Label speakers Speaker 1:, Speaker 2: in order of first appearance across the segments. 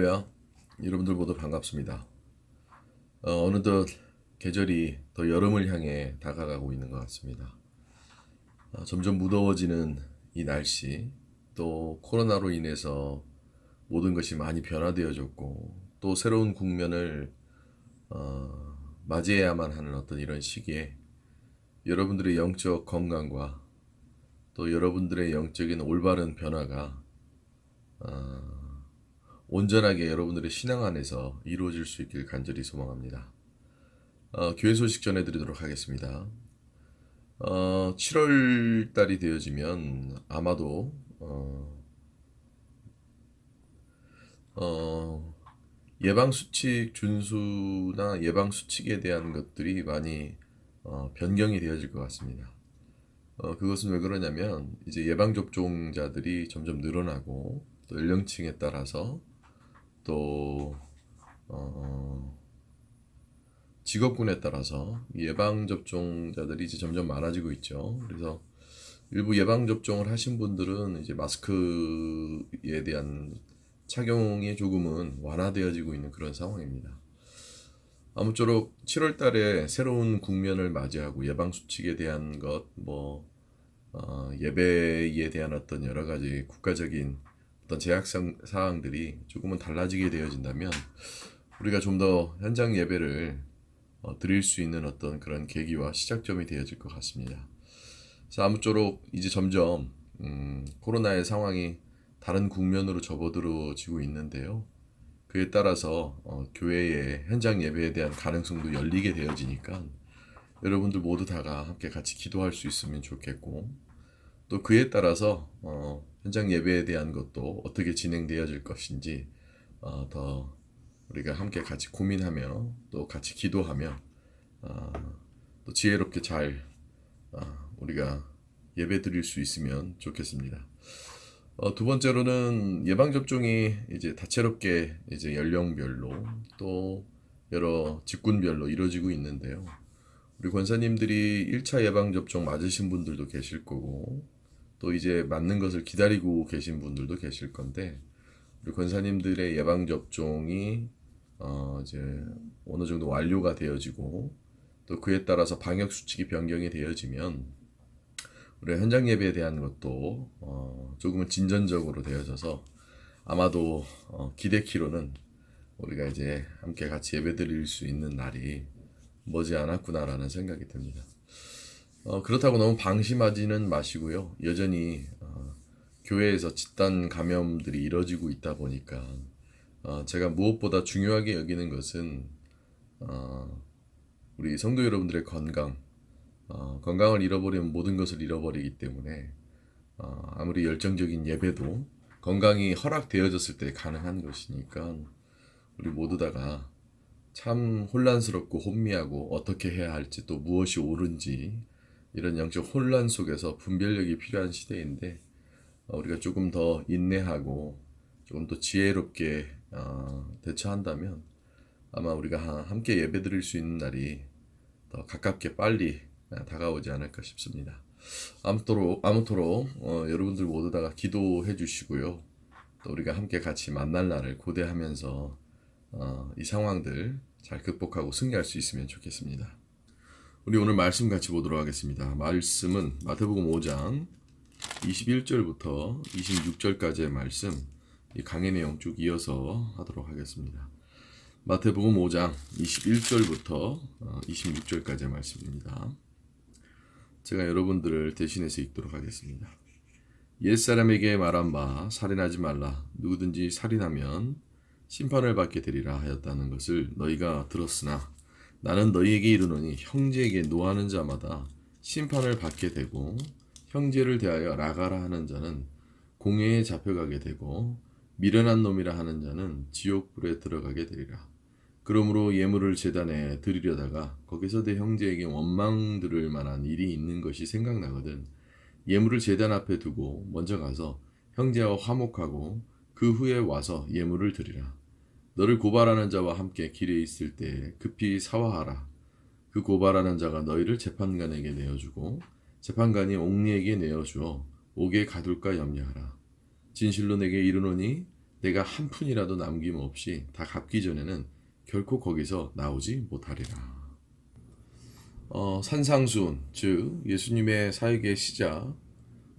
Speaker 1: 할렐루야. 여러분들 모두 반갑습니다. 어느덧 계절이 더 여름을 향해 다가가고 있는 것 같습니다. 점점 무더워지는 이 날씨, 또 코로나로 인해서 모든 것이 많이 변화되어졌고, 또 새로운 국면을 맞이해야만 하는 어떤 이런 시기에 여러분들의 영적 건강과 또 여러분들의 영적인 올바른 변화가 온전하게 여러분들의 신앙 안에서 이루어질 수 있길 간절히 소망합니다. 교회 소식 전해드리도록 하겠습니다. 7월 달이 되어지면 아마도 예방 수칙 준수나 예방 수칙에 대한 것들이 많이 변경이 되어질 것 같습니다. 그것은 왜 그러냐면 이제 예방 접종자들이 점점 늘어나고 또 연령층에 따라서 또 직업군에 따라서 예방 접종자들이 이제 점점 많아지고 있죠. 그래서 일부 예방 접종을 하신 분들은 이제 마스크에 대한 착용이 조금은 완화되어지고 있는 그런 상황입니다. 아무쪼록 7월 달에 새로운 국면을 맞이하고 예방 수칙에 대한 것, 예배에 대한 어떤 여러 가지 국가적인 어떤 제약 사항들이 조금은 달라지게 되어진다면 우리가 좀 더 현장 예배를 드릴 수 있는 어떤 그런 계기와 시작점이 되어질 것 같습니다. 그래서 아무쪼록 이제 점점 코로나의 상황이 다른 국면으로 접어들어지고 있는데요. 그에 따라서 교회의 현장 예배에 대한 가능성도 열리게 되어지니까 여러분들 모두 다가 함께 같이 기도할 수 있으면 좋겠고, 또 그에 따라서 현장 예배에 대한 것도 어떻게 진행되어질 것인지 더 우리가 함께 같이 고민하며 또 같이 기도하며 또 지혜롭게 잘 우리가 예배 드릴 수 있으면 좋겠습니다. 두 번째로는 예방 접종이 이제 다채롭게 이제 연령별로 또 여러 직군별로 이루어지고 있는데요. 우리 권사님들이 1차 예방 접종 맞으신 분들도 계실 거고, 또 이제 맞는 것을 기다리고 계신 분들도 계실 건데, 우리 권사님들의 예방 접종이 이제 어느 정도 완료가 되어지고, 또 그에 따라서 방역 수칙이 변경이 되어지면 우리 현장 예배에 대한 것도 조금은 진전적으로 되어져서 아마도 기대키로는 우리가 이제 함께 같이 예배 드릴 수 있는 날이 머지 않았구나라는 생각이 듭니다. 그렇다고 너무 방심하지는 마시고요. 여전히 교회에서 집단 감염들이 이뤄지고 있다 보니까 제가 무엇보다 중요하게 여기는 것은 우리 성도 여러분들의 건강을 잃어버리면 모든 것을 잃어버리기 때문에 아무리 열정적인 예배도 건강이 허락되어졌을 때 가능한 것이니까 우리 모두 다가 참 혼란스럽고 혼미하고 어떻게 해야 할지 또 무엇이 옳은지 이런 영적 혼란 속에서 분별력이 필요한 시대인데 우리가 조금 더 인내하고 조금 더 지혜롭게 대처한다면 아마 우리가 함께 예배드릴 수 있는 날이 더 가깝게 빨리 다가오지 않을까 싶습니다. 아무토록 여러분들 모두 다가 기도해 주시고요. 또 우리가 함께 같이 만날 날을 고대하면서 이 상황들 잘 극복하고 승리할 수 있으면 좋겠습니다. 우리 오늘 말씀 같이 보도록 하겠습니다. 말씀은 마태복음 5장 21절부터 26절까지의 말씀, 이 강의 내용 쭉 이어서 하도록 하겠습니다. 마태복음 5장 21절부터 26절까지의 말씀입니다. 제가 여러분들을 대신해서 읽도록 하겠습니다. 옛사람에게 말한 바 살인하지 말라. 누구든지 살인하면 심판을 받게 되리라 하였다는 것을 너희가 들었으나 나는 너희에게 이르노니 형제에게 노하는 자마다 심판을 받게 되고 형제를 대하여 라가라 하는 자는 공회에 잡혀가게 되고 미련한 놈이라 하는 자는 지옥불에 들어가게 되리라. 그러므로 예물을 제단에 드리려다가 거기서 내 형제에게 원망 들을 만한 일이 있는 것이 생각나거든 예물을 제단 앞에 두고 먼저 가서 형제와 화목하고 그 후에 와서 예물을 드리라. 너를 고발하는 자와 함께 길에 있을 때 급히 사화하라. 그 고발하는 자가 너희를 재판관에게 내어주고 재판관이 옥리에게 내어주어 옥에 가둘까 염려하라. 진실로 내게 이르노니 내가 한 푼이라도 남김없이 다 갚기 전에는 결코 거기서 나오지 못하리라. 산상수훈, 즉 예수님의 사역의 시작,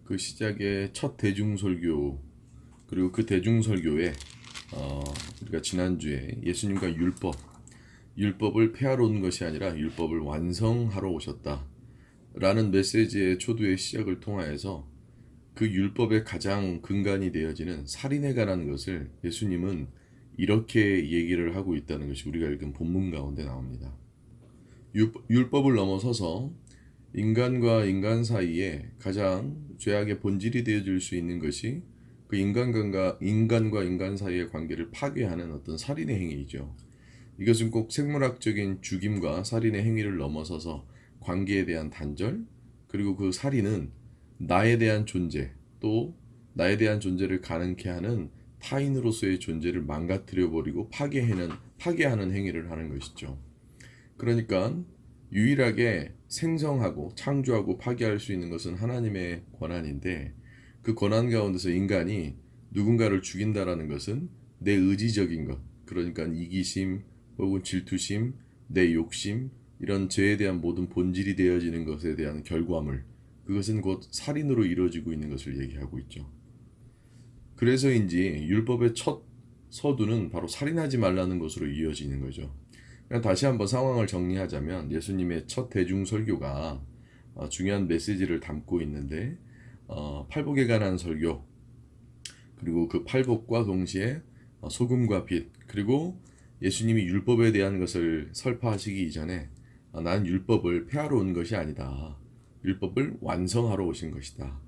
Speaker 1: 그 시작의 첫 대중설교, 그리고 그 대중설교에 우리가 지난주에 예수님과 율법을 폐하러 온 것이 아니라 율법을 완성하러 오셨다 라는 메시지의 초두의 시작을 통하여서 그 율법의 가장 근간이 되어지는 살인에 관한 것을 예수님은 이렇게 얘기를 하고 있다는 것이 우리가 읽은 본문 가운데 나옵니다. 율법을 넘어서서 인간과 인간 사이에 가장 죄악의 본질이 되어질 수 있는 것이 그 인간과 인간 사이의 관계를 파괴하는 어떤 살인의 행위이죠. 이것은 꼭 생물학적인 죽임과 살인의 행위를 넘어서서 관계에 대한 단절, 그리고 그 살인은 나에 대한 존재, 또 나에 대한 존재를 가능케 하는 타인으로서의 존재를 망가뜨려 버리고 파괴하는 행위를 하는 것이죠. 그러니까 유일하게 생성하고 창조하고 파괴할 수 있는 것은 하나님의 권한인데, 그 권한 가운데서 인간이 누군가를 죽인다라는 것은 내 의지적인 것, 그러니까 이기심 혹은 질투심, 내 욕심, 이런 죄에 대한 모든 본질이 되어지는 것에 대한 결과물, 그것은 곧 살인으로 이루어지고 있는 것을 얘기하고 있죠. 그래서인지 율법의 첫 서두는 바로 살인하지 말라는 것으로 이어지는 거죠. 다시 한번 상황을 정리하자면 예수님의 첫 대중 설교가 중요한 메시지를 담고 있는데, 팔복에 관한 설교, 그리고 그 팔복과 동시에 소금과 빛, 그리고 예수님이 율법에 대한 것을 설파하시기 이전에 나는 율법을 폐하러 온 것이 아니다, 율법을 완성하러 오신 것이다.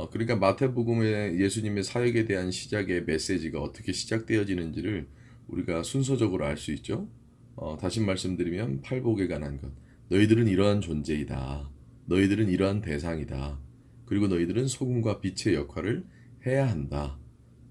Speaker 1: 그러니까 마태복음의 예수님의 사역에 대한 시작의 메시지가 어떻게 시작되어지는지를 우리가 순서적으로 알 수 있죠. 다시 말씀드리면 팔복에 관한 것, 너희들은 이러한 존재이다, 너희들은 이러한 대상이다, 그리고 너희들은 소금과 빛의 역할을 해야 한다.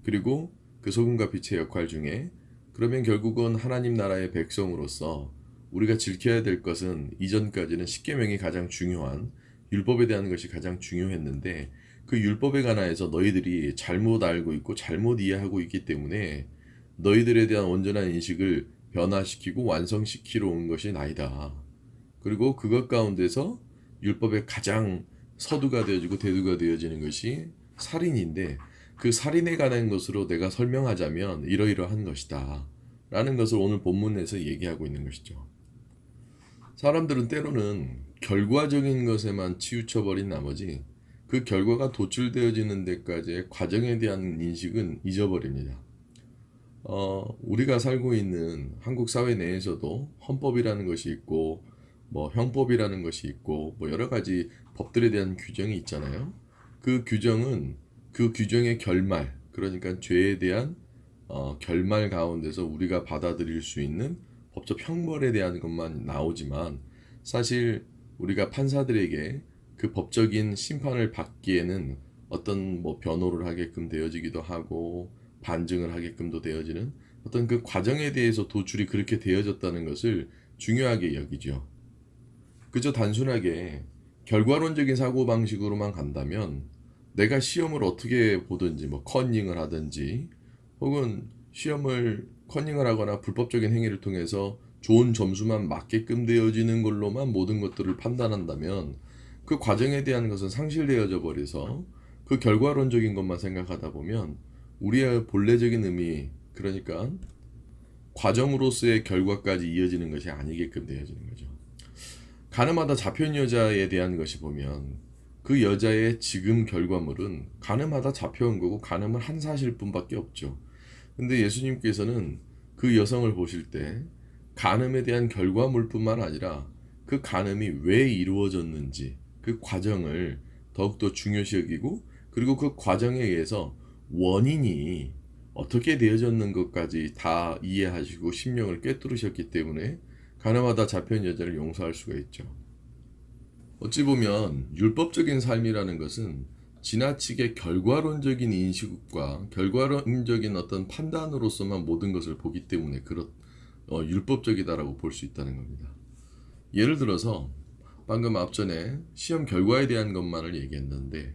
Speaker 1: 그리고 그 소금과 빛의 역할 중에 그러면 결국은 하나님 나라의 백성으로서 우리가 지켜야 될 것은, 이전까지는 십계명이 가장 중요한 율법에 대한 것이 가장 중요했는데, 그 율법에 관하여서 너희들이 잘못 알고 있고 잘못 이해하고 있기 때문에 너희들에 대한 온전한 인식을 변화시키고 완성시키러 온 것이 나이다. 그리고 그것 가운데서 율법의 가장 서두가 되어지고 대두가 되어지는 것이 살인인데, 그 살인에 관한 것으로 내가 설명하자면 이러이러한 것이다 라는 것을 오늘 본문에서 얘기하고 있는 것이죠. 사람들은 때로는 결과적인 것에만 치우쳐버린 나머지 그 결과가 도출되어지는 데까지의 과정에 대한 인식은 잊어버립니다. 우리가 살고 있는 한국 사회 내에서도 헌법이라는 것이 있고, 뭐 형법이라는 것이 있고, 뭐 여러 가지 법들에 대한 규정이 있잖아요. 그 규정은 그 규정의 결말, 그러니까 죄에 대한 결말 가운데서 우리가 받아들일 수 있는 법적 형벌에 대한 것만 나오지만, 사실 우리가 판사들에게 그 법적인 심판을 받기에는 어떤 뭐 변호를 하게끔 되어지기도 하고 반증을 하게끔도 되어지는 어떤 그 과정에 대해서 도출이 그렇게 되어졌다는 것을 중요하게 여기죠. 그저 단순하게 결과론적인 사고방식으로만 간다면 내가 시험을 어떻게 보든지, 뭐 컨닝을 하든지, 혹은 시험을 컨닝을 하거나 불법적인 행위를 통해서 좋은 점수만 맞게끔 되어지는 걸로만 모든 것들을 판단한다면 그 과정에 대한 것은 상실되어져 버려서 그 결과론적인 것만 생각하다 보면 우리의 본래적인 의미, 그러니까 과정으로서의 결과까지 이어지는 것이 아니게끔 되어지는 거죠. 가늠하다 잡혀온 여자에 대한 것이 보면 그 여자의 지금 결과물은 가늠하다 잡혀온 거고 가늠을 한 사실뿐밖에 없죠. 근데 예수님께서는 그 여성을 보실 때 간음에 대한 결과물뿐만 아니라 그 간음이 왜 이루어졌는지 그 과정을 더욱더 중요시 여기고, 그리고 그 과정에 의해서 원인이 어떻게 되어졌는 것까지 다 이해하시고 심령을 꿰뚫으셨기 때문에 가늠하다 잡혀온 여자를 용서할 수가 있죠. 어찌 보면 율법적인 삶이라는 것은 지나치게 결과론적인 인식과 결과론적인 어떤 판단으로서만 모든 것을 보기 때문에 율법적이다라고 볼 수 있다는 겁니다. 예를 들어서 방금 앞전에 시험 결과에 대한 것만을 얘기했는데,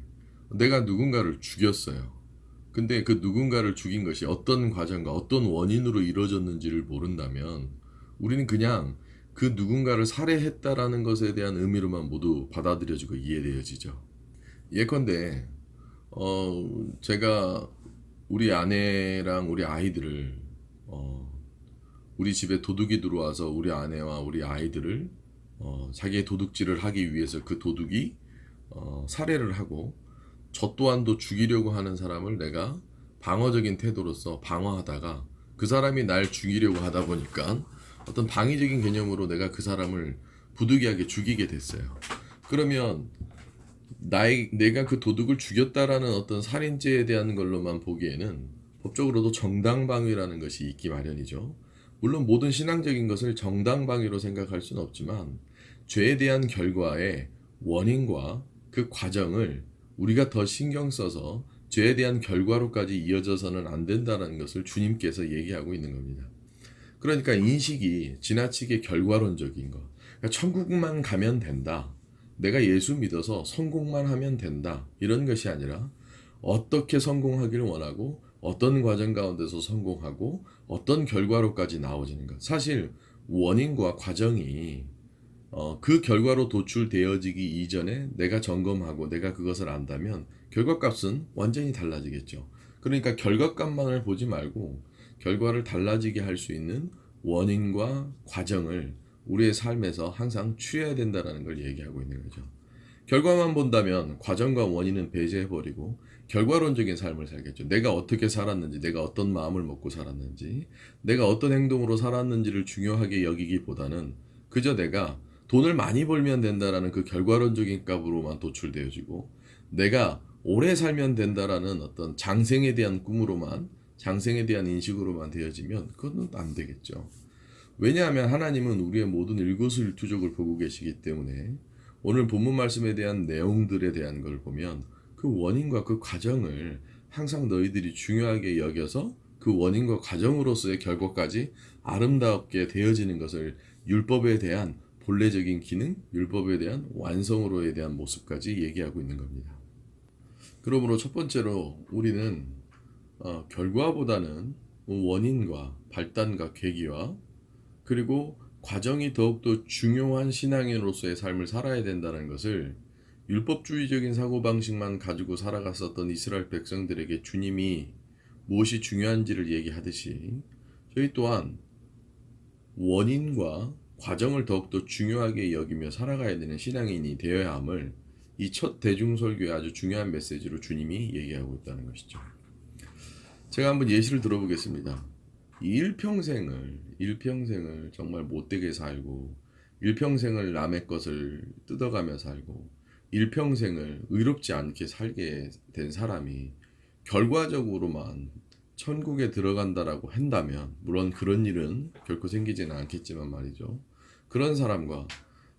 Speaker 1: 내가 누군가를 죽였어요. 근데 그 누군가를 죽인 것이 어떤 과정과 어떤 원인으로 이루어졌는지를 모른다면 우리는 그냥 그 누군가를 살해했다라는 것에 대한 의미로만 모두 받아들여지고 이해되어지죠. 예컨대 제가 우리 아내랑 우리 아이들을 어, 우리 집에 도둑이 들어와서 우리 아내와 우리 아이들을 자기의 도둑질을 하기 위해서 그 도둑이 살해를 하고 저 또한도 죽이려고 하는 사람을 내가 방어적인 태도로서 방어하다가 그 사람이 날 죽이려고 하다 보니까 어떤 방위적인 개념으로 내가 그 사람을 부득이하게 죽이게 됐어요. 그러면 내가 그 도둑을 죽였다라는 어떤 살인죄에 대한 걸로만 보기에는 법적으로도 정당방위라는 것이 있기 마련이죠. 물론 모든 신앙적인 것을 정당방위로 생각할 수는 없지만 죄에 대한 결과의 원인과 그 과정을 우리가 더 신경 써서 죄에 대한 결과로까지 이어져서는 안 된다는 것을 주님께서 얘기하고 있는 겁니다. 그러니까 인식이 지나치게 결과론적인 것. 그러니까 천국만 가면 된다. 내가 예수 믿어서 성공만 하면 된다. 이런 것이 아니라 어떻게 성공하기를 원하고 어떤 과정 가운데서 성공하고 어떤 결과로까지 나오지는 것. 사실 원인과 과정이 그 결과로 도출되어지기 이전에 내가 점검하고 내가 그것을 안다면 결과값은 완전히 달라지겠죠. 그러니까 결과값만을 보지 말고 결과를 달라지게 할 수 있는 원인과 과정을 우리의 삶에서 항상 취해야 된다는 걸 얘기하고 있는 거죠. 결과만 본다면 과정과 원인은 배제해버리고 결과론적인 삶을 살겠죠. 내가 어떻게 살았는지, 내가 어떤 마음을 먹고 살았는지, 내가 어떤 행동으로 살았는지를 중요하게 여기기보다는 그저 내가 돈을 많이 벌면 된다라는 그 결과론적인 값으로만 도출되어지고 내가 오래 살면 된다라는 어떤 장생에 대한 꿈으로만 장생에 대한 인식으로만 되어지면 그건 안 되겠죠. 왜냐하면 하나님은 우리의 모든 일거수일투족을 보고 계시기 때문에 오늘 본문 말씀에 대한 내용들에 대한 걸 보면 그 원인과 그 과정을 항상 너희들이 중요하게 여겨서 그 원인과 과정으로서의 결과까지 아름답게 되어지는 것을 율법에 대한 본래적인 기능, 율법에 대한 완성으로에 대한 모습까지 얘기하고 있는 겁니다. 그러므로 첫 번째로 우리는 결과보다는 원인과 발단과 계기와 그리고 과정이 더욱더 중요한 신앙인으로서의 삶을 살아야 된다는 것을 율법주의적인 사고방식만 가지고 살아갔었던 이스라엘 백성들에게 주님이 무엇이 중요한지를 얘기하듯이 저희 또한 원인과 과정을 더욱더 중요하게 여기며 살아가야 되는 신앙인이 되어야 함을 이 첫 대중설교의 아주 중요한 메시지로 주님이 얘기하고 있다는 것이죠. 제가 한번 예시를 들어보겠습니다. 일평생을 정말 못되게 살고 일평생을 남의 것을 뜯어가며 살고 일평생을 의롭지 않게 살게 된 사람이 결과적으로만 천국에 들어간다라고 한다면 물론 그런 일은 결코 생기지는 않겠지만 말이죠. 그런 사람과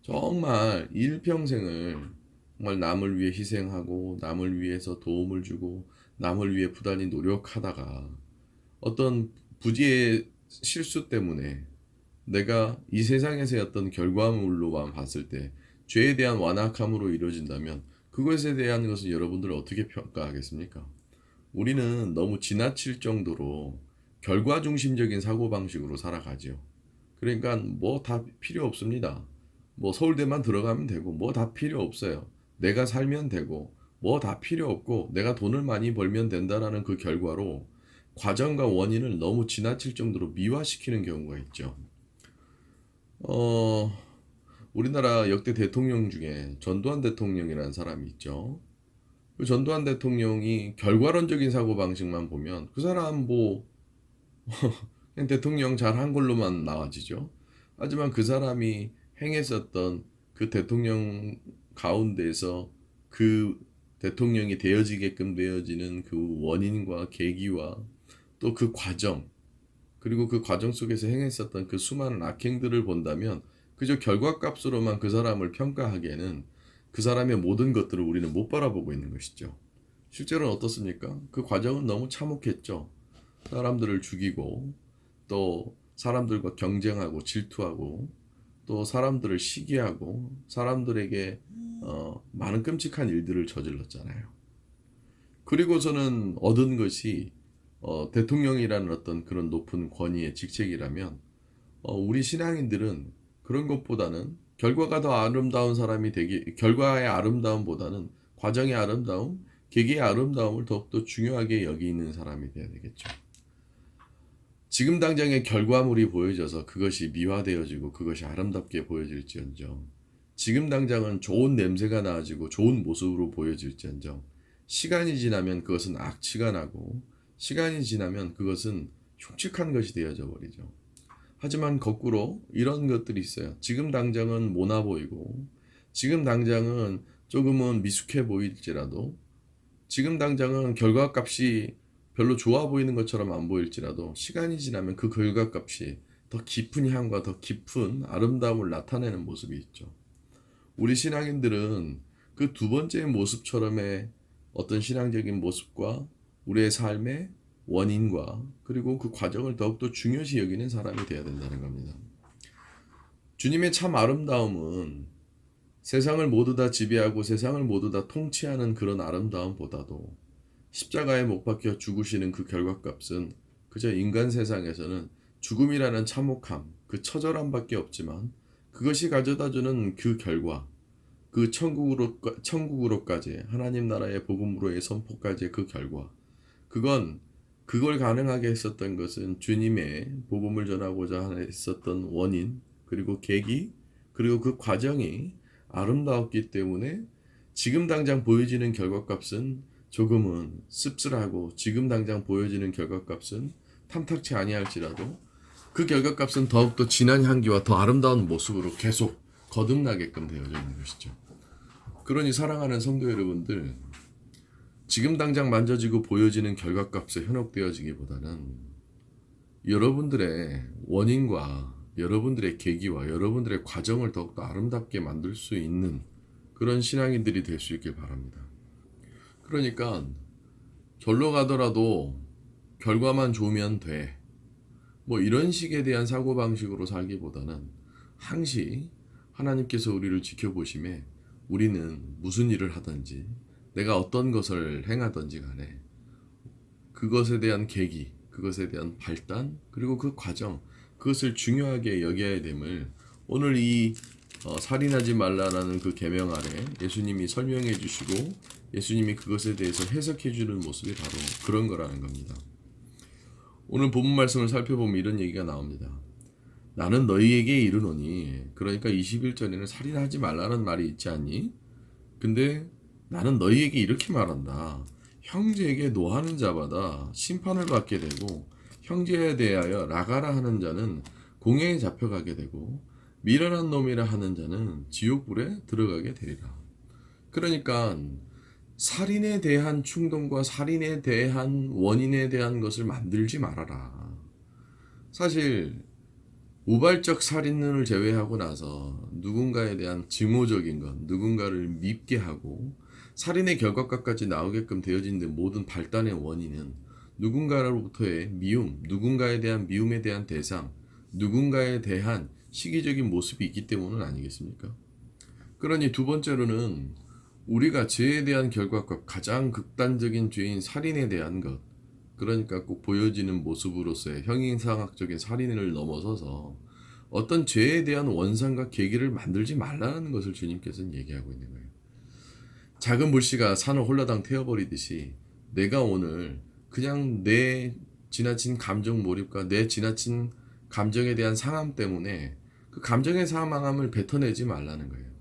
Speaker 1: 정말 일평생을 정말 남을 위해 희생하고 남을 위해서 도움을 주고 남을 위해 부단히 노력하다가 어떤 부지의 실수 때문에 내가 이 세상에서의 어떤 결과물로만 봤을 때 죄에 대한 완악함으로 이루어진다면 그것에 대한 것은 여러분들 어떻게 평가하겠습니까? 우리는 너무 지나칠 정도로 결과 중심적인 사고방식으로 살아가죠. 그러니까 뭐 다 필요 없습니다. 뭐 서울대만 들어가면 되고 뭐 다 필요 없어요. 내가 살면 되고 뭐 다 필요 없고 내가 돈을 많이 벌면 된다라는 그 결과로 과정과 원인을 너무 지나칠 정도로 미화시키는 경우가 있죠. 어, 우리나라 역대 대통령 중에 전두환 대통령이라는 사람이 있죠. 그 전두환 대통령이 결과론적인 사고방식만 보면 그 사람 뭐 그냥 대통령 잘 한 걸로만 나와지죠. 하지만 그 사람이 행했었던 그 대통령 가운데서 그 대통령이 되어지게끔 되어지는 그 원인과 계기와 또 그 과정 그리고 그 과정 속에서 행했었던 그 수많은 악행들을 본다면 그저 결과값으로만 그 사람을 평가하기에는 그 사람의 모든 것들을 우리는 못 바라보고 있는 것이죠. 실제로는 어떻습니까? 그 과정은 너무 참혹했죠. 사람들을 죽이고 또 사람들과 경쟁하고 질투하고 또 사람들을 시기하고 사람들에게 많은 끔찍한 일들을 저질렀잖아요. 그리고서는 얻은 것이 대통령이라는 어떤 그런 높은 권위의 직책이라면 우리 신앙인들은 그런 것보다는 결과가 더 아름다운 사람이 되기, 결과의 아름다움보다는 과정의 아름다움, 계기의 아름다움을 더욱더 중요하게 여기는 사람이 되어야 되겠죠. 지금 당장의 결과물이 보여져서 그것이 미화되어지고 그것이 아름답게 보여질지언정, 지금 당장은 좋은 냄새가 나지고 좋은 모습으로 보여질지언정, 시간이 지나면 그것은 악취가 나고 시간이 지나면 그것은 흉측한 것이 되어져 버리죠. 하지만 거꾸로 이런 것들이 있어요. 지금 당장은 모나 보이고 지금 당장은 조금은 미숙해 보일지라도 지금 당장은 결과값이 별로 좋아 보이는 것처럼 안 보일지라도 시간이 지나면 그 결과값이 더 깊은 향과 더 깊은 아름다움을 나타내는 모습이 있죠. 우리 신앙인들은 그 두 번째 모습처럼의 어떤 신앙적인 모습과 우리의 삶의 원인과 그리고 그 과정을 더욱더 중요시 여기는 사람이 되어야 된다는 겁니다. 주님의 참 아름다움은 세상을 모두 다 지배하고 세상을 모두 다 통치하는 그런 아름다움보다도 십자가에 못 박혀 죽으시는 그 결과값은 그저 인간 세상에서는 죽음이라는 참혹함, 그 처절함밖에 없지만 그것이 가져다주는 그 결과, 그 천국으로까지 하나님 나라의 복음으로의 선포까지의 그 결과, 그걸 가능하게 했었던 것은 주님의 복음을 전하고자 했었던 원인, 그리고 계기, 그리고 그 과정이 아름다웠기 때문에 지금 당장 보여지는 결과값은 조금은 씁쓸하고 지금 당장 보여지는 결과값은 탐탁치 아니할지라도 그 결과값은 더욱더 진한 향기와 더 아름다운 모습으로 계속 거듭나게끔 되어져 있는 것이죠. 그러니 사랑하는 성도 여러분들, 지금 당장 만져지고 보여지는 결과값에 현혹되어지기보다는 여러분들의 원인과 여러분들의 계기와 여러분들의 과정을 더욱더 아름답게 만들 수 있는 그런 신앙인들이 될 수 있길 바랍니다. 그러니까 절로 가더라도 결과만 좋으면 돼. 뭐 이런 식에 대한 사고방식으로 살기보다는 항시 하나님께서 우리를 지켜보심에 우리는 무슨 일을 하든지 내가 어떤 것을 행하든지 간에 그것에 대한 계기, 그것에 대한 발단, 그리고 그 과정, 그것을 중요하게 여겨야 됨을 오늘 이 살인하지 말라라는 그 계명 아래 예수님이 설명해 주시고 예수님이 그것에 대해서 해석해 주는 모습이 바로 그런 거라는 겁니다. 오늘 본문 말씀을 살펴보면 이런 얘기가 나옵니다. 나는 너희에게 이르노니, 그러니까 21절에는 살인하지 말라는 말이 있지 않니? 근데 나는 너희에게 이렇게 말한다. 형제에게 노하는 자마다 심판을 받게 되고 형제에 대하여 나가라 하는 자는 공회에 잡혀가게 되고 미련한 놈이라 하는 자는 지옥불에 들어가게 되리라. 그러니까 살인에 대한 충동과 살인에 대한 원인에 대한 것을 만들지 말아라. 사실 우발적 살인을 제외하고 나서 누군가에 대한 증오적인 것, 누군가를 밉게 하고 살인의 결과까지 나오게끔 되어진 모든 발단의 원인은 누군가로부터의 미움, 누군가에 대한 미움에 대한 대상, 누군가에 대한 시기적인 모습이 있기 때문은 아니겠습니까? 그러니 두 번째로는 우리가 죄에 대한 결과값, 가장 극단적인 죄인 살인에 대한 것, 그러니까 꼭 보여지는 모습으로서의 형이상학적인 살인을 넘어서서 어떤 죄에 대한 원상과 계기를 만들지 말라는 것을 주님께서는 얘기하고 있는 거예요. 작은 불씨가 산을 홀라당 태워버리듯이 내가 오늘 그냥 내 지나친 감정 몰입과 내 지나친 감정에 대한 상함 때문에 그 감정의 상함을 뱉어내지 말라는 거예요.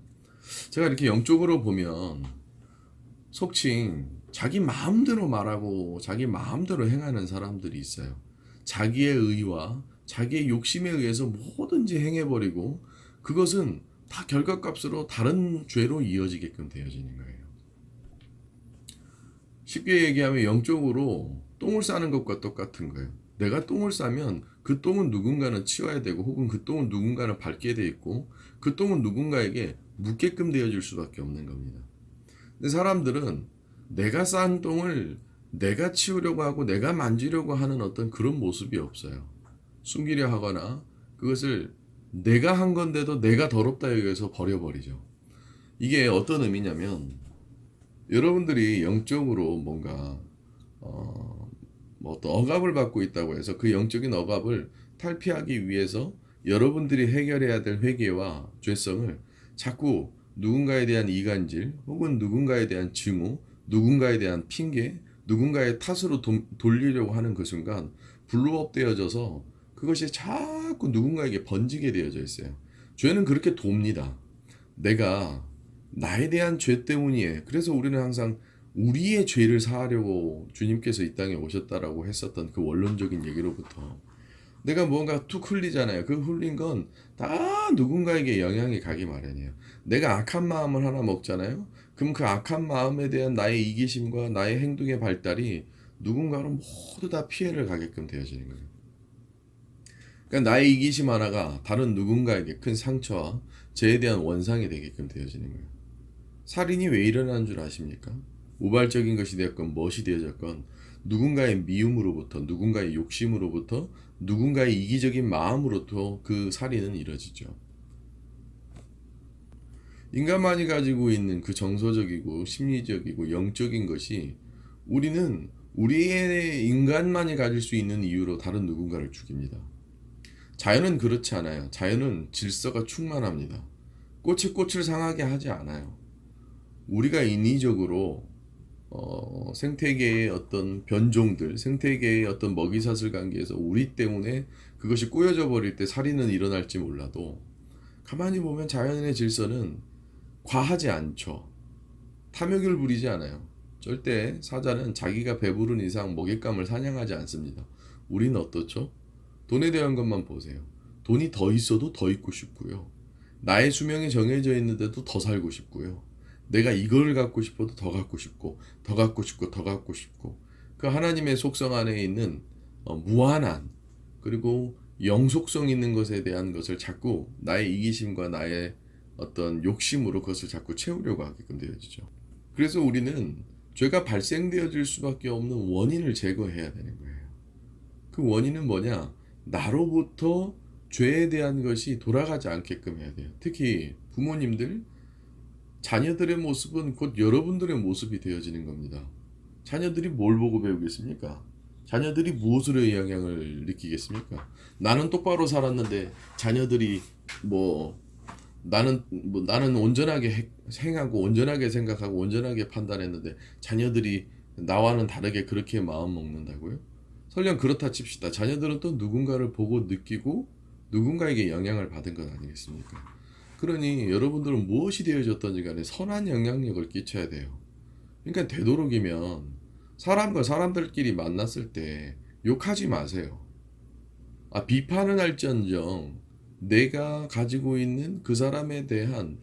Speaker 1: 제가 이렇게 영적으로 보면 속칭 자기 마음대로 말하고 자기 마음대로 행하는 사람들이 있어요. 자기의 의와 자기의 욕심에 의해서 뭐든지 행해버리고 그것은 다 결과값으로 다른 죄로 이어지게끔 되어지는 거예요. 쉽게 얘기하면 영적으로 똥을 싸는 것과 똑같은 거예요. 내가 똥을 싸면 그 똥은 누군가는 치워야 되고 혹은 그 똥은 누군가는 밟게 돼 있고 그 똥은 누군가에게 묻게끔 되어질 수밖에 없는 겁니다. 근데 사람들은 내가 싼 똥을 내가 치우려고 하고 내가 만지려고 하는 어떤 그런 모습이 없어요. 숨기려 하거나 그것을 내가 한 건데도 내가 더럽다 여기서 버려버리죠. 이게 어떤 의미냐면 여러분들이 영적으로 뭔가 뭐 어떤 억압을 받고 있다고 해서 그 영적인 억압을 탈피하기 위해서 여러분들이 해결해야 될 회개와 죄성을 자꾸 누군가에 대한 이간질 혹은 누군가에 대한 증오, 누군가에 대한 핑계, 누군가의 탓으로 돌리려고 하는 그 순간 블루업 되어져서 그것이 자꾸 누군가에게 번지게 되어져 있어요. 죄는 그렇게 돕니다. 내가 나에 대한 죄 때문이에요. 그래서 우리는 항상 우리의 죄를 사하려고 주님께서 이 땅에 오셨다라고 했었던 그 원론적인 얘기로부터 내가 뭔가 툭 흘리잖아요. 그 흘린 건 다 누군가에게 영향이 가기 마련이에요. 내가 악한 마음을 하나 먹잖아요. 그럼 그 악한 마음에 대한 나의 이기심과 나의 행동의 발달이 누군가로 모두 다 피해를 가게끔 되어지는 거예요. 그러니까 나의 이기심 하나가 다른 누군가에게 큰 상처와 죄에 대한 원상이 되게끔 되어지는 거예요. 살인이 왜 일어나는 줄 아십니까? 우발적인 것이 되었건 무엇이 되어졌건 누군가의 미움으로부터 누군가의 욕심으로부터 누군가의 이기적인 마음으로부터 그 살인은 이루어지죠. 인간만이 가지고 있는 그 정서적이고 심리적이고 영적인 것이 우리는 우리의 인간만이 가질 수 있는 이유로 다른 누군가를 죽입니다. 자연은 그렇지 않아요. 자연은 질서가 충만합니다. 꽃이 꽃을 상하게 하지 않아요. 우리가 인위적으로 생태계의 어떤 변종들, 생태계의 어떤 먹이사슬 관계에서 우리 때문에 그것이 꼬여져 버릴 때 살인은 일어날지 몰라도 가만히 보면 자연의 질서는 과하지 않죠. 탐욕을 부리지 않아요. 절대 사자는 자기가 배부른 이상 먹잇감을 사냥하지 않습니다. 우리는 어떻죠? 돈에 대한 것만 보세요. 돈이 더 있어도 더 있고 싶고요. 나의 수명이 정해져 있는데도 더 살고 싶고요. 내가 이걸 갖고 싶어도 더 갖고 싶고, 더 갖고 싶고, 더 갖고 싶고. 그 하나님의 속성 안에 있는 무한한 그리고 영속성 있는 것에 대한 것을 자꾸 나의 이기심과 나의 어떤 욕심으로 그것을 자꾸 채우려고 하게끔 되어지죠. 그래서 우리는 죄가 발생되어질 수밖에 없는 원인을 제거해야 되는 거예요. 그 원인은 뭐냐? 나로부터 죄에 대한 것이 돌아가지 않게끔 해야 돼요. 특히 부모님들, 자녀들의 모습은 곧 여러분들의 모습이 되어지는 겁니다. 자녀들이 뭘 보고 배우겠습니까? 자녀들이 무엇으로 영향을 느끼겠습니까? 나는 똑바로 살았는데 자녀들이 뭐 나는 온전하게 행하고 온전하게 생각하고 온전하게 판단했는데 자녀들이 나와는 다르게 그렇게 마음 먹는다고요? 설령 그렇다 칩시다. 자녀들은 또 누군가를 보고 느끼고 누군가에게 영향을 받은 것 아니겠습니까? 그러니 여러분들은 무엇이 되어졌든지 간에 선한 영향력을 끼쳐야 돼요. 그러니까 되도록이면 사람과 사람들끼리 만났을 때 욕하지 마세요. 비판은 할지언정 내가 가지고 있는 그 사람에 대한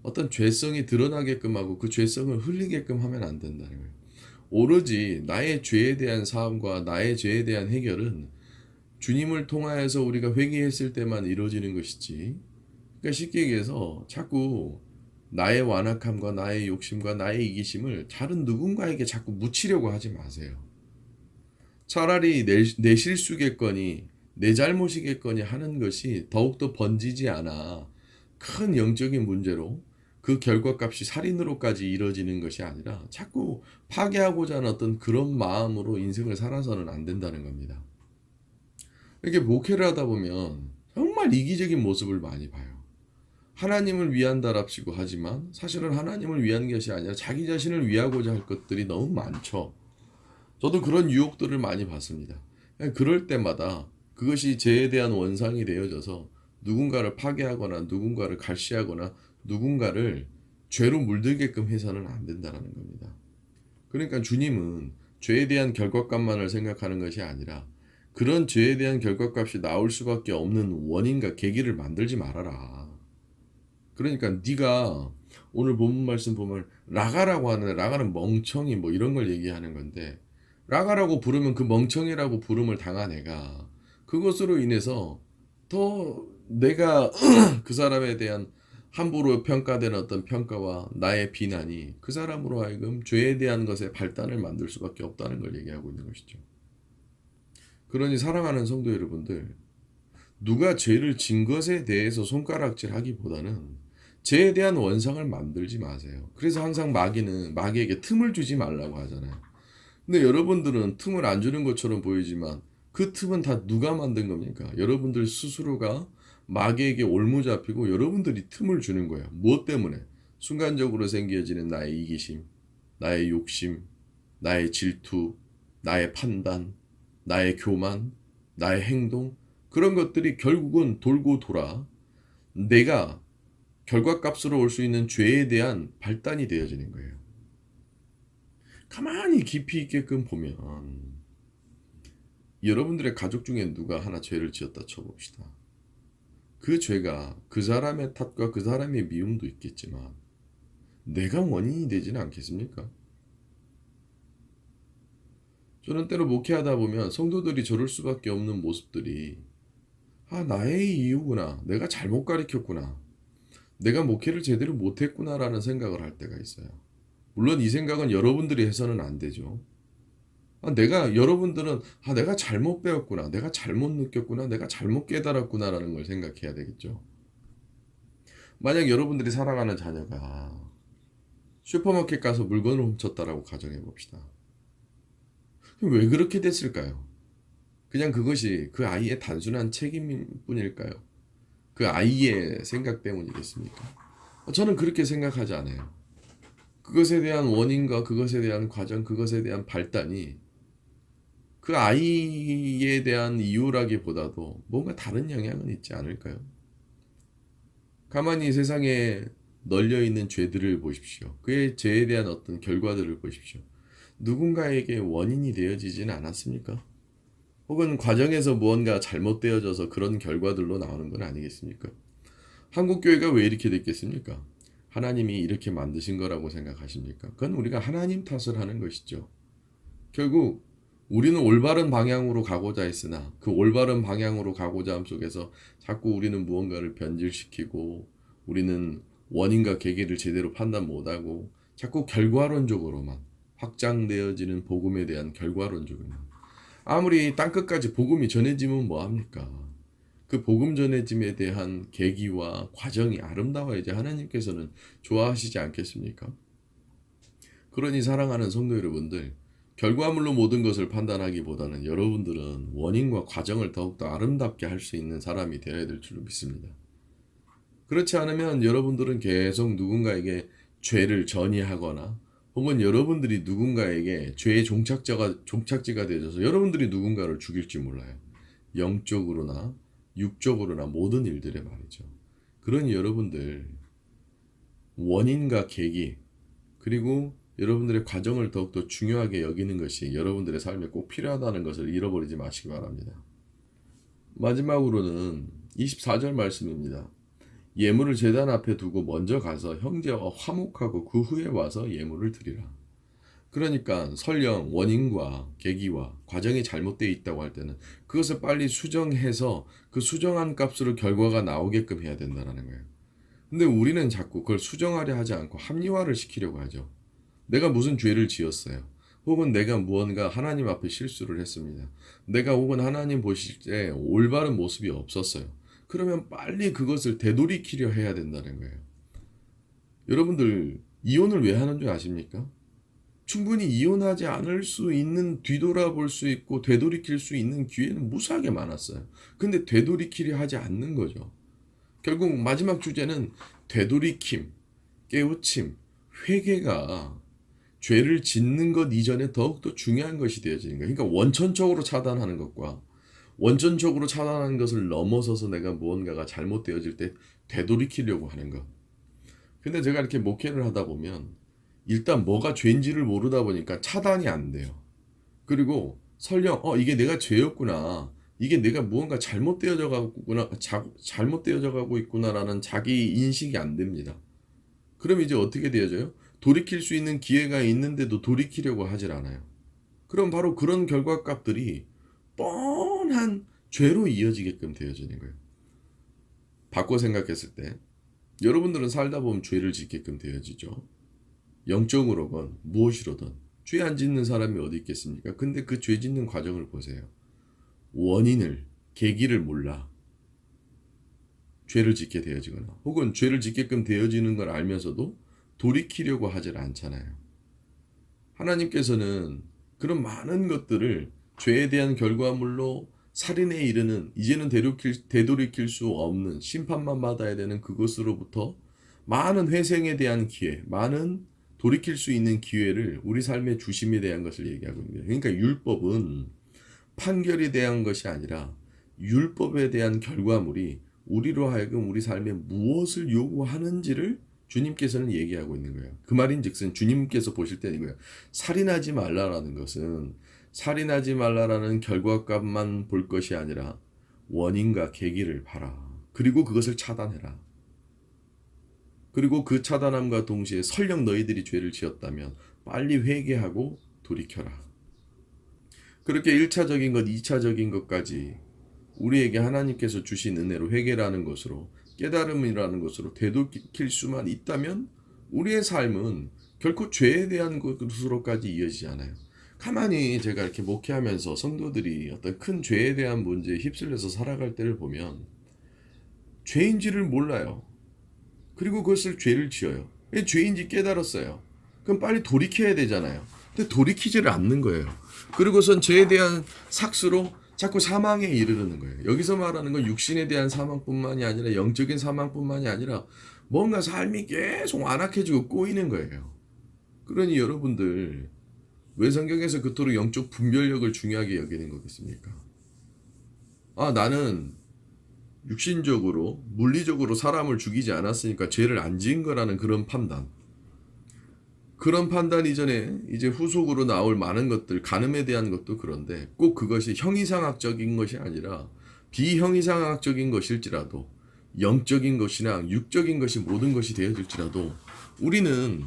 Speaker 1: 어떤 죄성이 드러나게끔 하고 그 죄성을 흘리게끔 하면 안 된다는 거예요. 오로지 나의 죄에 대한 사함과 나의 죄에 대한 해결은 주님을 통하여서 우리가 회개했을 때만 이루어지는 것이지. 그러니까 쉽게 얘기해서 자꾸 나의 완악함과 나의 욕심과 나의 이기심을 다른 누군가에게 자꾸 묻히려고 하지 마세요. 차라리 내 실수겠거니 내 잘못이겠거니 하는 것이 더욱더 번지지 않아 큰 영적인 문제로 그 결과값이 살인으로까지 이뤄지는 것이 아니라 자꾸 파괴하고자 하는 어떤 그런 마음으로 인생을 살아서는 안 된다는 겁니다. 이렇게 목회를 하다 보면 정말 이기적인 모습을 많이 봐요. 하나님을 위한다랍시고 하지만 사실은 하나님을 위한 것이 아니라 자기 자신을 위하고자 할 것들이 너무 많죠. 저도 그런 유혹들을 많이 받습니다. 그럴 때마다 그것이 죄에 대한 원상이 되어져서 누군가를 파괴하거나 누군가를 갈시하거나 누군가를 죄로 물들게끔 해서는 안 된다는 겁니다. 그러니까 주님은 죄에 대한 결과값만을 생각하는 것이 아니라 그런 죄에 대한 결과값이 나올 수밖에 없는 원인과 계기를 만들지 말아라. 그러니까 네가 오늘 본문 말씀 보면 라가라고 하는데 라가는 멍청이 뭐 이런 걸 얘기하는 건데 라가라고 부르면 그 멍청이라고 부름을 당한 애가 그것으로 인해서 더 내가 그 사람에 대한 함부로 평가되는 어떤 평가와 나의 비난이 그 사람으로 하여금 죄에 대한 것에 발단을 만들 수밖에 없다는 걸 얘기하고 있는 것이죠. 그러니 사랑하는 성도 여러분들, 누가 죄를 진 것에 대해서 손가락질 하기보다는 죄에 대한 원상을 만들지 마세요. 그래서 항상 마귀에게 틈을 주지 말라고 하잖아요. 근데 여러분들은 틈을 안 주는 것처럼 보이지만 그 틈은 다 누가 만든 겁니까? 여러분들 스스로가 마귀에게 올무잡히고 여러분들이 틈을 주는 거예요. 무엇 때문에? 순간적으로 생겨지는 나의 이기심, 나의 욕심, 나의 질투, 나의 판단, 나의 교만, 나의 행동, 그런 것들이 결국은 돌고 돌아 내가 결과값으로 올 수 있는 죄에 대한 발단이 되어지는 거예요. 가만히 깊이 있게끔 보면 여러분들의 가족 중에 누가 하나 죄를 지었다 쳐봅시다. 그 죄가 그 사람의 탓과 그 사람의 미움도 있겠지만 내가 원인이 되지는 않겠습니까? 저는 때로 목회하다 보면 성도들이 저럴 수밖에 없는 모습들이 나의 이유구나. 내가 잘못 가르쳤구나. 내가 목회를 제대로 못했구나라는 생각을 할 때가 있어요. 물론 이 생각은 여러분들이 해서는 안 되죠. 여러분들은 내가 잘못 배웠구나. 내가 잘못 느꼈구나. 내가 잘못 깨달았구나라는 걸 생각해야 되겠죠. 만약 여러분들이 사랑하는 자녀가 슈퍼마켓 가서 물건을 훔쳤다라고 가정해 봅시다. 왜 그렇게 됐을까요? 그냥 그것이 그 아이의 단순한 책임일 뿐일까요? 그 아이의 생각 때문이겠습니까? 저는 그렇게 생각하지 않아요. 그것에 대한 원인과 그것에 대한 과정, 그것에 대한 발단이 그 아이에 대한 이유라기보다도 뭔가 다른 영향은 있지 않을까요? 가만히 세상에 널려 있는 죄들을 보십시오. 그의 죄에 대한 어떤 결과들을 보십시오. 누군가에게 원인이 되어지지는 않았습니까? 혹은 과정에서 무언가 잘못되어져서 그런 결과들로 나오는 건 아니겠습니까? 한국교회가 왜 이렇게 됐겠습니까? 하나님이 이렇게 만드신 거라고 생각하십니까? 그건 우리가 하나님 탓을 하는 것이죠. 결국 우리는 올바른 방향으로 가고자 했으나 그 올바른 방향으로 가고자 함 속에서 자꾸 우리는 무언가를 변질시키고 우리는 원인과 계기를 제대로 판단 못하고 자꾸 결과론적으로만 확장되어지는 복음에 대한 결과론적으로만 아무리 땅끝까지 복음이 전해지면 뭐합니까? 그 복음 전해짐에 대한 계기와 과정이 아름다워야지 하나님께서는 좋아하시지 않겠습니까? 그러니 사랑하는 성도 여러분들, 결과물로 모든 것을 판단하기보다는 여러분들은 원인과 과정을 더욱더 아름답게 할 수 있는 사람이 되어야 될 줄로 믿습니다. 그렇지 않으면 여러분들은 계속 누군가에게 죄를 전이하거나 혹은 여러분들이 누군가에게 죄의 종착지가 되어져서 여러분들이 누군가를 죽일지 몰라요. 영적으로나 육적으로나 모든 일들에 말이죠. 그러니 여러분들 원인과 계기 그리고 여러분들의 과정을 더욱더 중요하게 여기는 것이 여러분들의 삶에 꼭 필요하다는 것을 잃어버리지 마시기 바랍니다. 마지막으로는 24절 말씀입니다. 예물을 제단 앞에 두고 먼저 가서 형제와 화목하고 그 후에 와서 예물을 드리라. 그러니까 설령 원인과 계기와 과정이 잘못되어 있다고 할 때는 그것을 빨리 수정해서 그 수정한 값으로 결과가 나오게끔 해야 된다는 거예요. 근데 우리는 자꾸 그걸 수정하려 하지 않고 합리화를 시키려고 하죠. 내가 무슨 죄를 지었어요. 혹은 내가 무언가 하나님 앞에 실수를 했습니다. 내가 혹은 하나님 보실 때 올바른 모습이 없었어요. 그러면 빨리 그것을 되돌이키려 해야 된다는 거예요. 여러분들 이혼을 왜 하는 줄 아십니까? 충분히 이혼하지 않을 수 있는 뒤돌아볼 수 있고 되돌이킬 수 있는 기회는 무수하게 많았어요. 근데 되돌이키려 하지 않는 거죠. 결국 마지막 주제는 되돌이킴, 깨우침, 회개가 죄를 짓는 것 이전에 더욱더 중요한 것이 되어지는 거예요. 그러니까 원천적으로 차단하는 것과 원천적으로 차단하는 것을 넘어서서 내가 무언가가 잘못되어질 때 되돌이키려고 하는 것. 근데 제가 이렇게 목회를 하다 보면 일단 뭐가 죄인지를 모르다 보니까 차단이 안 돼요. 그리고 설령 이게 내가 죄였구나. 이게 내가 무언가 잘못되어져 가고 있구나라는 자기 인식이 안 됩니다. 그럼 이제 어떻게 되어져요? 돌이킬 수 있는 기회가 있는데도 돌이키려고 하질 않아요. 그럼 바로 그런 결과값들이 뻔한 죄로 이어지게끔 되어지는 거예요. 바꿔 생각했을 때 여러분들은 살다 보면 죄를 짓게끔 되어지죠. 영적으로건 무엇이로든 죄 안 짓는 사람이 어디 있겠습니까? 근데 그 죄 짓는 과정을 보세요. 원인을, 계기를 몰라. 죄를 짓게 되어지거나 혹은 죄를 짓게끔 되어지는 걸 알면서도 돌이키려고 하질 않잖아요. 하나님께서는 그런 많은 것들을 죄에 대한 결과물로 살인에 이르는 이제는 되돌이킬 수 없는 심판만 받아야 되는 그것으로부터 많은 회생에 대한 기회, 많은 돌이킬 수 있는 기회를 우리 삶의 주심에 대한 것을 얘기하고 있는 거예요. 그러니까 율법은 판결에 대한 것이 아니라 율법에 대한 결과물이 우리로 하여금 우리 삶에 무엇을 요구하는지를 주님께서는 얘기하고 있는 거예요. 그 말인즉슨 주님께서 보실 때 이거예요. 살인하지 말라라는 것은 살인하지 말라라는 결과값만 볼 것이 아니라 원인과 계기를 봐라. 그리고 그것을 차단해라. 그리고 그 차단함과 동시에 설령 너희들이 죄를 지었다면 빨리 회개하고 돌이켜라. 그렇게 1차적인 것, 2차적인 것까지 우리에게 하나님께서 주신 은혜로 회개라는 것으로 깨달음이라는 것으로 되돌이킬 수만 있다면 우리의 삶은 결코 죄에 대한 것으로까지 이어지지 않아요. 가만히 제가 이렇게 목회하면서 성도들이 어떤 큰 죄에 대한 문제에 휩쓸려서 살아갈 때를 보면 죄인지를 몰라요. 그리고 그것을 죄를 지어요. 죄인지 깨달았어요. 그럼 빨리 돌이켜야 되잖아요. 근데 돌이키지를 않는 거예요. 그리고선 죄에 대한 삭수로 자꾸 사망에 이르르는 거예요. 여기서 말하는 건 육신에 대한 사망뿐만이 아니라 영적인 사망뿐만이 아니라 뭔가 삶이 계속 완악해지고 꼬이는 거예요. 그러니 여러분들 왜 성경에서 그토록 영적 분별력을 중요하게 여기는 거겠습니까? 나는 육신적으로 물리적으로 사람을 죽이지 않았으니까 죄를 안 지은 거라는 그런 판단. 그런 판단 이전에 이제 후속으로 나올 많은 것들, 간음에 대한 것도 그런데 꼭 그것이 형이상학적인 것이 아니라 비형이상학적인 것일지라도 영적인 것이나 육적인 것이 모든 것이 되어질지라도 우리는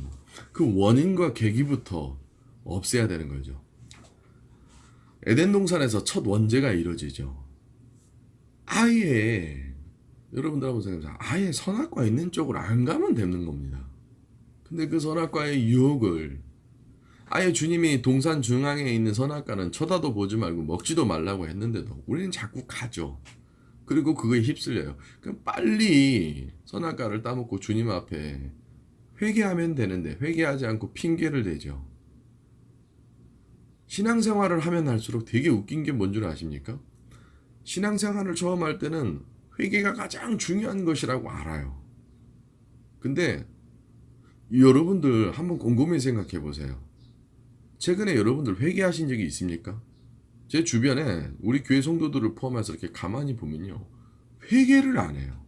Speaker 1: 그 원인과 계기부터 없애야 되는 거죠. 에덴 동산에서 첫 원죄가 이루어지죠. 아예 여러분들 한번 생각해보세요. 아예 선악과 있는 쪽으로 안 가면 되는 겁니다. 근데 그 선악과의 유혹을 아예 주님이 동산 중앙에 있는 선악과는 쳐다도 보지 말고 먹지도 말라고 했는데도 우리는 자꾸 가죠. 그리고 그거에 휩쓸려요. 그럼 빨리 선악과를 따먹고 주님 앞에 회개하면 되는데 회개하지 않고 핑계를 대죠. 신앙생활을 하면 할수록 되게 웃긴 게 뭔 줄 아십니까? 신앙생활을 처음 할 때는 회개가 가장 중요한 것이라고 알아요. 근데 여러분들 한번 곰곰이 생각해 보세요. 최근에 여러분들 회개하신 적이 있습니까? 제 주변에 우리 교회 성도들을 포함해서 이렇게 가만히 보면요. 회개를 안 해요.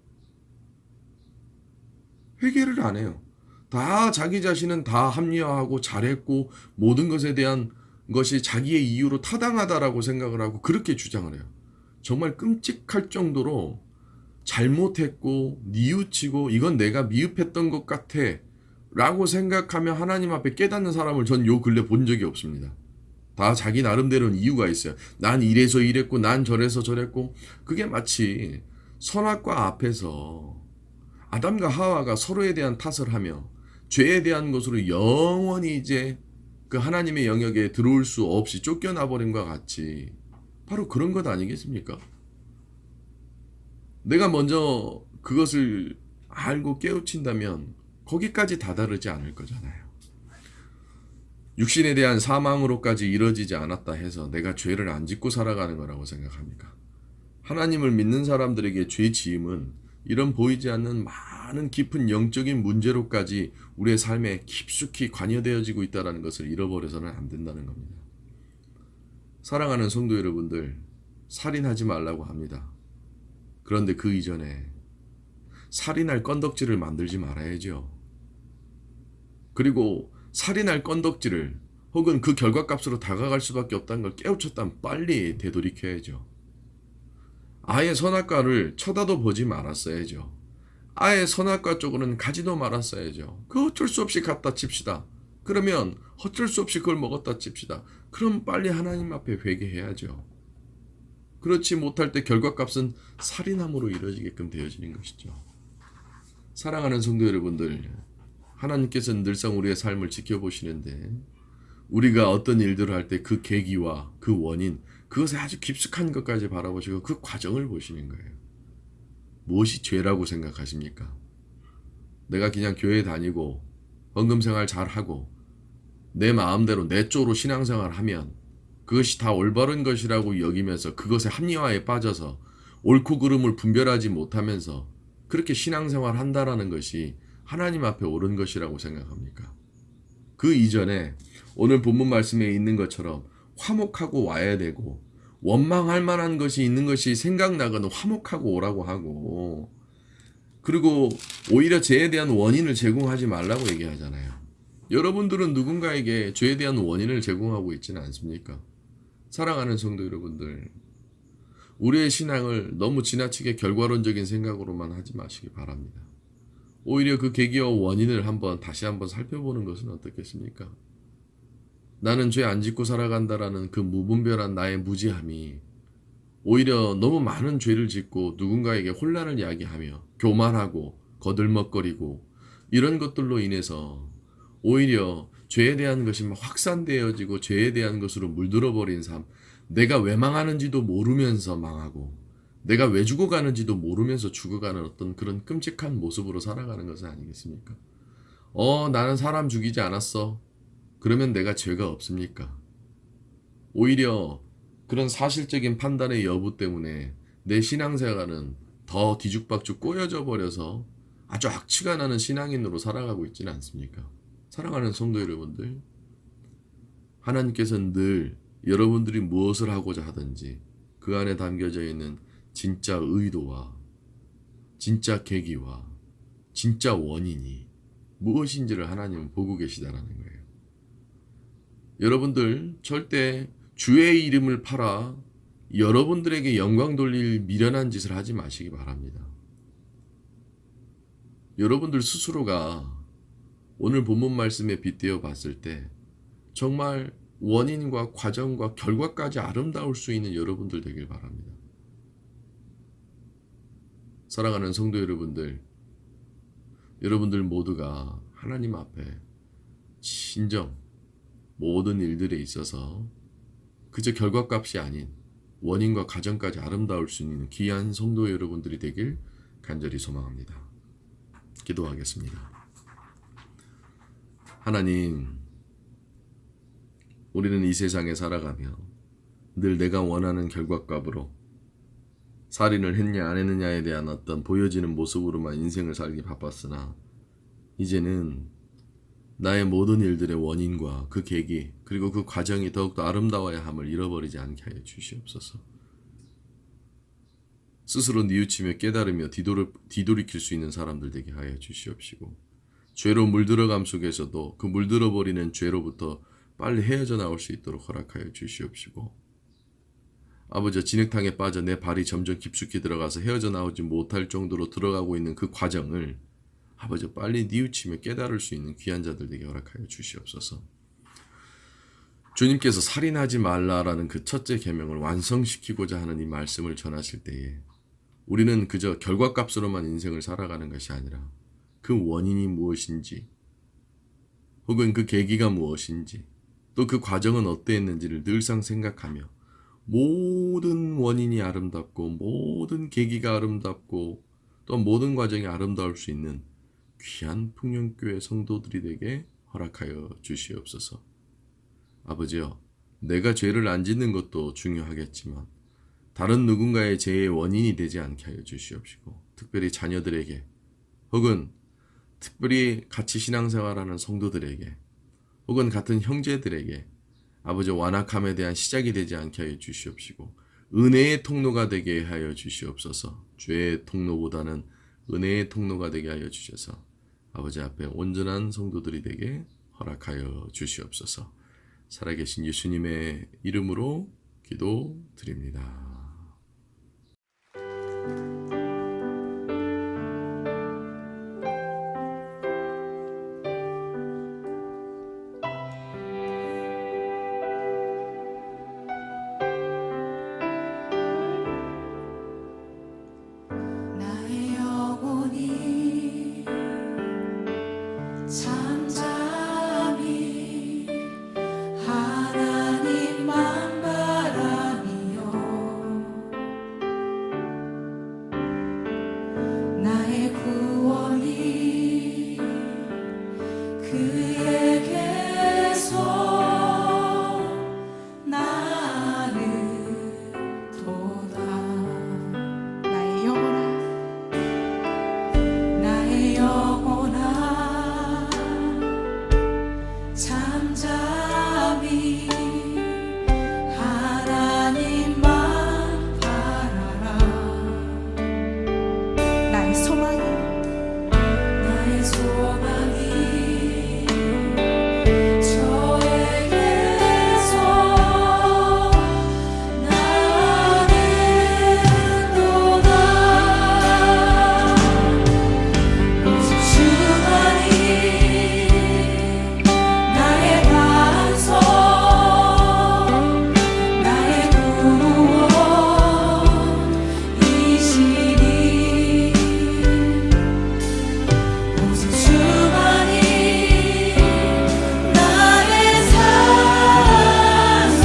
Speaker 1: 회개를 안 해요. 다 자기 자신은 다 합리화하고 잘했고 모든 것에 대한 것이 자기의 이유로 타당하다라고 생각을 하고 그렇게 주장을 해요. 정말 끔찍할 정도로 잘못했고 뉘우치고 이건 내가 미흡했던 것 같아 라고 생각하며 하나님 앞에 깨닫는 사람을 전 요 근래 본 적이 없습니다. 다 자기 나름대로는 이유가 있어요. 난 이래서 이랬고 난 저래서 저랬고 그게 마치 선악과 앞에서 아담과 하와가 서로에 대한 탓을 하며 죄에 대한 것으로 영원히 이제 그 하나님의 영역에 들어올 수 없이 쫓겨나 버린 것과 같이 바로 그런 것 아니겠습니까? 내가 먼저 그것을 알고 깨우친다면 거기까지 다다르지 않을 거잖아요. 육신에 대한 사망으로까지 이뤄지지 않았다 해서 내가 죄를 안 짓고 살아가는 거라고 생각합니까? 하나님을 믿는 사람들에게 죄 지음은 이런 보이지 않는 많은 깊은 영적인 문제로까지 우리의 삶에 깊숙이 관여되어지고 있다는 것을 잃어버려서는 안 된다는 겁니다. 사랑하는 성도 여러분들, 살인하지 말라고 합니다. 그런데 그 이전에 살인할 건덕지를 만들지 말아야죠. 그리고 살인할 건덕지를 혹은 그 결과값으로 다가갈 수밖에 없다는 걸 깨우쳤다면 빨리 되돌이켜야죠. 아예 선악과를 쳐다도 보지 말았어야죠. 아예 선악과 쪽으로는 가지도 말았어야죠. 그 어쩔 수 없이 갖다 칩시다. 그러면 어쩔 수 없이 그걸 먹었다 칩시다. 그럼 빨리 하나님 앞에 회개해야죠. 그렇지 못할 때 결과값은 살인함으로 이루어지게끔 되어지는 것이죠. 사랑하는 성도 여러분들, 하나님께서는 늘상 우리의 삶을 지켜보시는데 우리가 어떤 일들을 할 때 그 계기와 그 원인, 그것에 아주 깊숙한 것까지 바라보시고 그 과정을 보시는 거예요. 무엇이 죄라고 생각하십니까? 내가 그냥 교회 다니고 헌금생활 잘하고 내 마음대로 내 쪽으로 신앙생활 하면 그것이 다 올바른 것이라고 여기면서 그것의 합리화에 빠져서 옳고 그름을 분별하지 못하면서 그렇게 신앙생활 한다라는 것이 하나님 앞에 옳은 것이라고 생각합니까? 그 이전에 오늘 본문 말씀에 있는 것처럼 화목하고 와야 되고 원망할 만한 것이 있는 것이 생각나거든 화목하고 오라고 하고, 그리고 오히려 죄에 대한 원인을 제공하지 말라고 얘기하잖아요. 여러분들은 누군가에게 죄에 대한 원인을 제공하고 있지는 않습니까? 사랑하는 성도 여러분들, 우리의 신앙을 너무 지나치게 결과론적인 생각으로만 하지 마시기 바랍니다. 오히려 그 계기와 원인을 다시 한번 살펴보는 것은 어떻겠습니까? 나는 죄 안 짓고 살아간다라는 그 무분별한 나의 무지함이 오히려 너무 많은 죄를 짓고 누군가에게 혼란을 야기하며 교만하고 거들먹거리고 이런 것들로 인해서 오히려 죄에 대한 것이 막 확산되어지고 죄에 대한 것으로 물들어버린 삶, 내가 왜 망하는지도 모르면서 망하고 내가 왜 죽어가는지도 모르면서 죽어가는 어떤 그런 끔찍한 모습으로 살아가는 것은 아니겠습니까? 나는 사람 죽이지 않았어. 그러면 내가 죄가 없습니까? 오히려 그런 사실적인 판단의 여부 때문에 내 신앙생활은 더 뒤죽박죽 꼬여져 버려서 아주 악취가 나는 신앙인으로 살아가고 있지는 않습니까? 사랑하는 성도 여러분들, 하나님께서는 늘 여러분들이 무엇을 하고자 하든지 그 안에 담겨져 있는 진짜 의도와 진짜 계기와 진짜 원인이 무엇인지를 하나님은 보고 계시다라는 거예요. 여러분들 절대 주의 이름을 팔아 여러분들에게 영광 돌릴 미련한 짓을 하지 마시기 바랍니다. 여러분들 스스로가 오늘 본문 말씀에 빗대어 봤을 때 정말 원인과 과정과 결과까지 아름다울 수 있는 여러분들 되길 바랍니다. 사랑하는 성도 여러분들, 여러분들 모두가 하나님 앞에 진정 모든 일들에 있어서 그저 결과값이 아닌 원인과 과정까지 아름다울 수 있는 귀한 성도 여러분들이 되길 간절히 소망합니다. 기도하겠습니다. 하나님, 우리는 이 세상에 살아가며 늘 내가 원하는 결과값으로 살인을 했냐 안 했느냐에 대한 어떤 보여지는 모습으로만 인생을 살기 바빴으나 이제는 나의 모든 일들의 원인과 그 계기 그리고 그 과정이 더욱더 아름다워야 함을 잃어버리지 않게 하여 주시옵소서. 스스로 뉘우치며 깨달으며 뒤돌이킬 수 있는 사람들 되게 하여 주시옵시고, 죄로 물들어감 속에서도 그 물들어버리는 죄로부터 빨리 헤어져 나올 수 있도록 허락하여 주시옵시고, 아버지, 진흙탕에 빠져 내 발이 점점 깊숙이 들어가서 헤어져 나오지 못할 정도로 들어가고 있는 그 과정을 아버지 빨리 뉘우치며 깨달을 수 있는 귀한 자들에게 허락하여 주시옵소서. 주님께서 살인하지 말라라는 그 첫째 계명을 완성시키고자 하는 이 말씀을 전하실 때에 우리는 그저 결과값으로만 인생을 살아가는 것이 아니라 그 원인이 무엇인지 혹은 그 계기가 무엇인지 또 그 과정은 어떠했는지를 늘상 생각하며 모든 원인이 아름답고 모든 계기가 아름답고 또 모든 과정이 아름다울 수 있는 귀한 풍년교회 성도들이 되게 허락하여 주시옵소서. 아버지여, 내가 죄를 안 짓는 것도 중요하겠지만 다른 누군가의 죄의 원인이 되지 않게 하여 주시옵시고, 특별히 자녀들에게 혹은 특별히 같이 신앙생활하는 성도들에게 혹은 같은 형제들에게 아버지 완악함에 대한 시작이 되지 않게 하여 주시옵시고 은혜의 통로가 되게 하여 주시옵소서. 죄의 통로보다는 은혜의 통로가 되게 하여 주셔서 아버지 앞에 온전한 성도들이 되게 허락하여 주시옵소서. 살아계신 예수님의 이름으로 기도드립니다.
Speaker 2: 나의 영혼이 잠잠히 하나님만 바라며 소망이 저에게서 나는도다. 오직 주만이 나의 반석, 나의 구원이시니. 오직 주만이 나의 산성,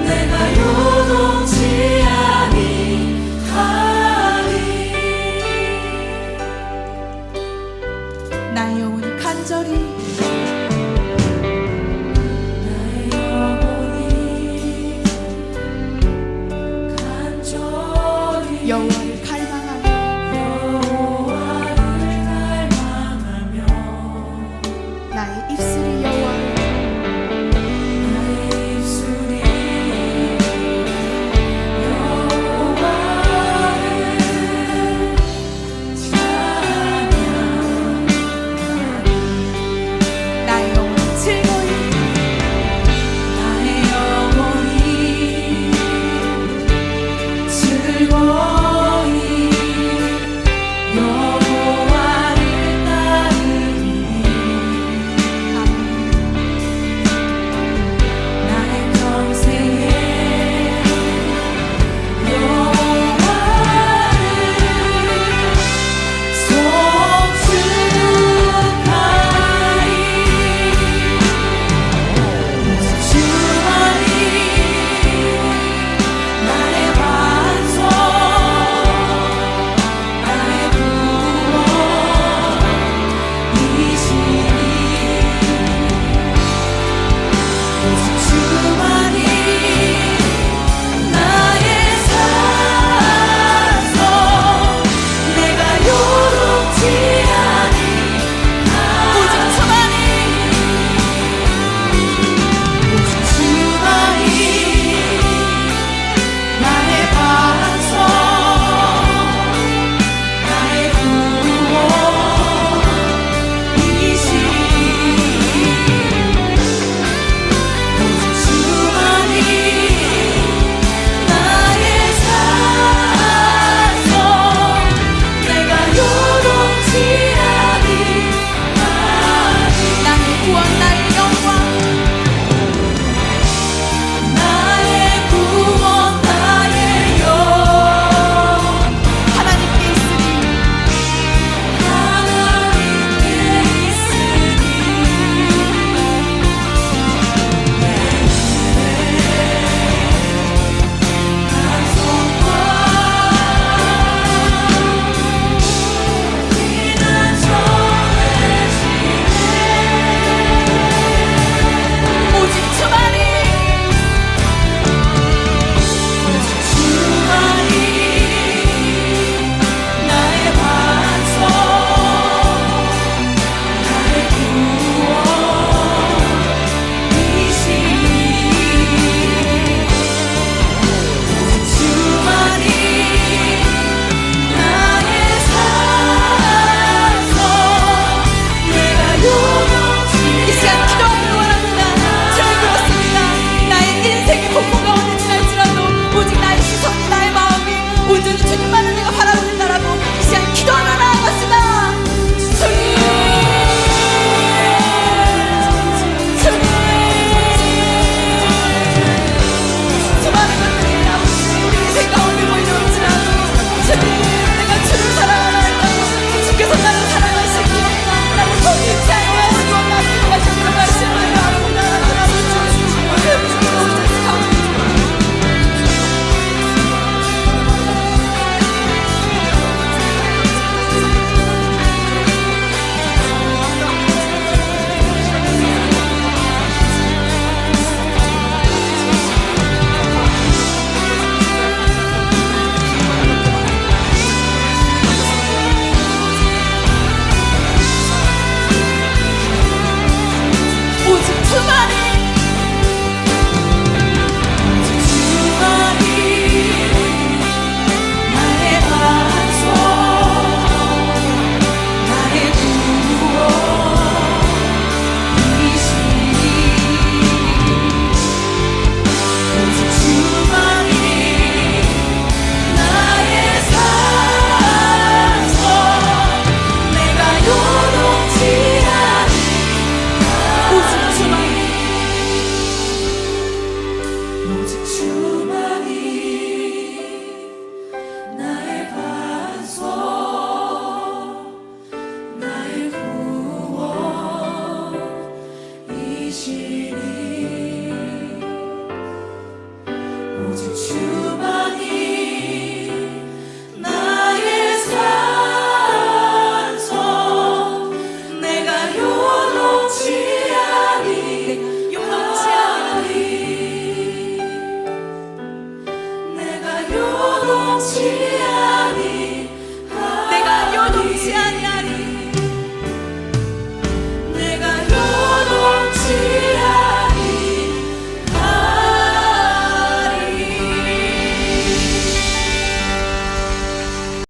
Speaker 2: 내가 요동치 아니하리. 나의 영혼이 간절히